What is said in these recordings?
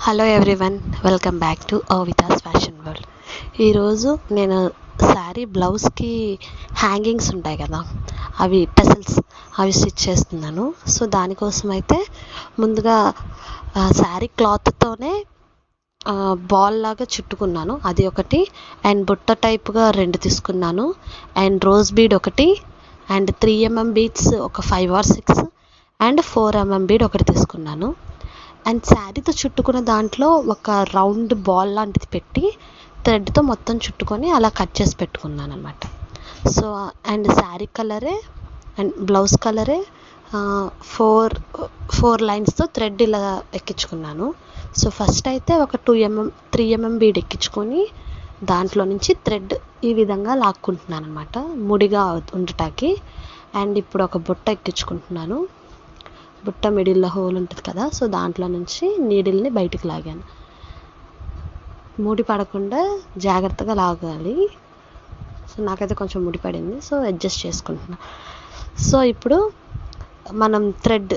Hello everyone, welcome back to ఓవితాస్ fashion world. ఈరోజు నేను శారీ బ్లౌజ్కి హ్యాంగింగ్స్ ఉంటాయి కదా, అవి టెసల్స్ అవి స్టిచ్ చేస్తున్నాను. సో దానికోసం అయితే ముందుగా శారీ క్లాత్తోనే బాల్ లాగా చుట్టుకున్నాను, అది ఒకటి. అండ్ బుట్ట టైప్గా 2 తీసుకున్నాను. అండ్ రోజ్ బీడ్ ఒకటి, అండ్ 3mm బీడ్స్ ఒక 5 or 6, అండ్ 4mm బీడ్ ఒకటి తీసుకున్నాను. అండ్ శారీతో చుట్టుకున్న దాంట్లో ఒక రౌండ్ బాల్ లాంటిది పెట్టి థ్రెడ్తో మొత్తం చుట్టుకొని అలా కట్ చేసి పెట్టుకున్నాను అనమాట. సో అండ్ శారీ కలరే అండ్ బ్లౌజ్ కలరే ఫోర్ లైన్స్తో థ్రెడ్ ఇలా ఎక్కించుకున్నాను. సో ఫస్ట్ అయితే ఒక 3mm బీడ్ ఎక్కించుకొని దాంట్లో నుంచి థ్రెడ్ ఈ విధంగా లాక్కుంటున్నాను అనమాట, ముడిగా ఉండటానికి. అండ్ ఇప్పుడు ఒక బుట్ట ఎక్కించుకుంటున్నాను. బుట్ట మిడిల్లో హోల్ ఉంటుంది కదా, సో దాంట్లో నుంచి నీడిల్ని బయటికి లాగాను. ముడి పడకుండా జాగ్రత్తగా లాగాలి. సో నాకైతే కొంచెం ముడి పడింది, సో అడ్జస్ట్ చేసుకుంటున్నా. సో ఇప్పుడు మనం థ్రెడ్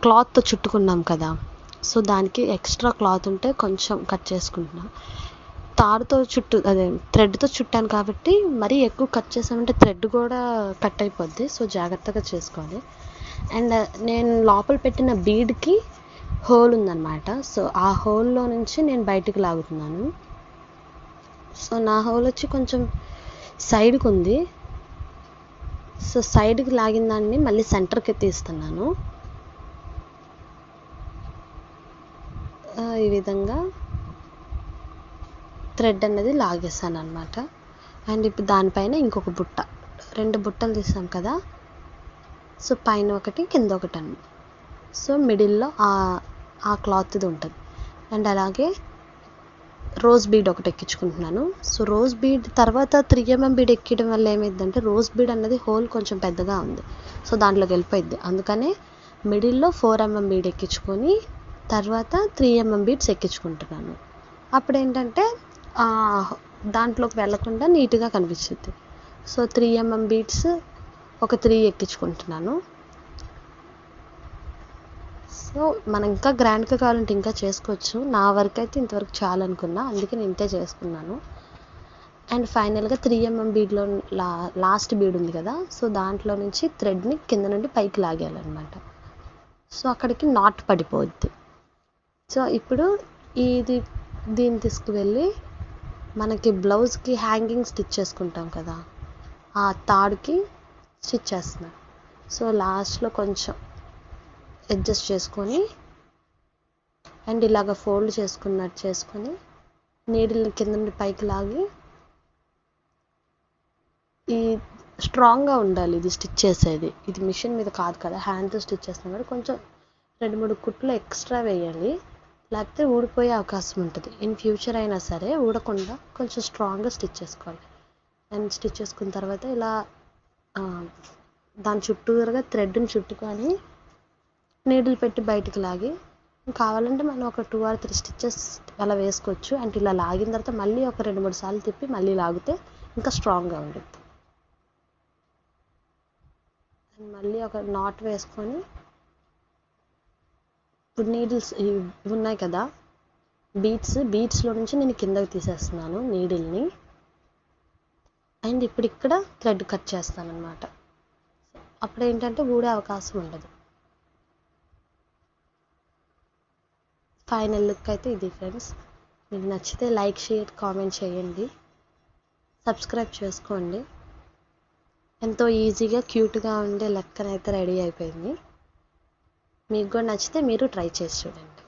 క్లాత్తో చుట్టుకున్నాం కదా, సో దానికి ఎక్స్ట్రా క్లాత్ ఉంటే కొంచెం కట్ చేసుకుంటున్నా. తాడుతో థ్రెడ్తో చుట్టాను కాబట్టి మరీ ఎక్కువ కట్ చేసామంటే థ్రెడ్ కూడా కట్ అయిపోద్ది. సో జాగ్రత్తగా చేసుకోవాలి. అండ్ నేను లోపల పెట్టిన బీడ్కి హోల్ ఉందన్నమాట. సో ఆ హోల్లో నుంచి నేను బయటికి లాగుతున్నాను. సో నా హోల్ వచ్చి కొంచెం సైడ్కి ఉంది. సో సైడ్కి లాగిన దాన్ని మళ్ళీ సెంటర్కి తీస్తున్నాను. ఈ విధంగా థ్రెడ్ అనేది లాగేసాను అనమాట. అండ్ ఇప్పుడు దానిపైన ఇంకొక బుట్ట, 2 బుట్టలు తీసాం కదా, సో పైన ఒకటి కింద ఒకటి అన్నమాట. సో మిడిల్లో ఆ క్లాత్ది ఉంటుంది. అండ్ అలాగే రోజ్ బీడ్ ఒకటి ఎక్కించుకుంటున్నాను. సో రోజ్ బీడ్ తర్వాత 3mm బీడ్ ఎక్కడం వల్ల ఏమైందంటే రోజ్ బీడ్ అన్నది హోల్ కొంచెం పెద్దగా ఉంది, సో దాంట్లోకి వెళ్ళిపోయింది. అందుకనే మిడిల్లో 4mm బీడ్ ఎక్కించుకొని తర్వాత 3mm బీడ్స్ ఎక్కించుకుంటున్నాను. అప్పుడు ఏంటంటే దాంట్లోకి వెళ్ళకుండా నీట్గా కనిపించింది. సో 3mm బీడ్స్ ఒక 3 ఎక్కించుకుంటున్నాను. సో మనం ఇంకా గ్రాండ్గా కావాలంటే ఇంకా చేసుకోవచ్చు. నా వరకు అయితే ఇంతవరకు చాలు అనుకున్నా, అందుకే నేను ఇంతే చేసుకున్నాను. అండ్ ఫైనల్గా 3mm బీడ్లో లాస్ట్ బీడ్ ఉంది కదా, సో దాంట్లో నుంచి థ్రెడ్ని కింద నుండి పైకి లాగాలన్నమాట. సో అక్కడికి నాట్ పడిపోద్ది. సో ఇప్పుడు దీన్ని తీసుకువెళ్ళి మనకి బ్లౌజ్కి హ్యాంగింగ్ స్టిచ్ చేసుకుంటాం కదా, ఆ తాడుకి స్టిచ్ చేస్తున్నాను. సో లాస్ట్లో కొంచెం అడ్జస్ట్ చేసుకొని అండ్ ఇలాగ ఫోల్డ్ చేసుకున్నట్టు చేసుకొని నీడిల్ని కింద నుండి పైకి లాగి, ఈ స్ట్రాంగ్గా ఉండాలి ఇది స్టిచ్ చేసేది. ఇది మిషన్ మీద కాదు కదా, హ్యాండ్తో స్టిచ్ చేస్తాం కదా, కొంచెం 2-3 కుట్లు ఎక్స్ట్రా వేయాలి, లేకపోతే ఊడిపోయే అవకాశం ఉంటుంది. ఇన్ ఫ్యూచర్ అయినా సరే ఊడకుండా కొంచెం స్ట్రాంగ్గా స్టిచ్ చేసుకోవాలి. అండ్ స్టిచ్ చేసుకున్న తర్వాత ఇలా దాని చుట్టూరుగా థ్రెడ్ని చుట్టుకొని నీడిల్ పెట్టి బయటికి లాగి, కావాలంటే మనం ఒక 2 or 3 స్టిచ్చెస్ అలా వేసుకోవచ్చు. అంటే ఇలా లాగిన తర్వాత మళ్ళీ ఒక 2-3 సార్లు తిప్పి మళ్ళీ లాగితే ఇంకా స్ట్రాంగ్గా ఉంటుంది. అండ్ మళ్ళీ ఒక నాట్ వేసుకొని ఇప్పుడు నీడిల్స్ ఇవి ఉన్నాయి కదా, బీడ్స్లో నుంచి నేను కిందకి తీసేస్తున్నాను నీడిల్ని. అండ్ ఇప్పుడు ఇక్కడ థ్రెడ్ కట్ చేస్తాను అనమాట. అప్పుడు ఏంటంటే ఊడే అవకాశం ఉండదు. ఫైనల్ లుక్ అయితే ఇది ఫ్రెండ్స్. మీకు నచ్చితే లైక్, షేర్, కామెంట్ చేయండి, సబ్స్క్రైబ్ చేసుకోండి. ఎంతో ఈజీగా క్యూట్గా ఉండే లెక్కనైతే రెడీ అయిపోయింది. మీకు కూడా నచ్చితే మీరు ట్రై చేసి చూడండి.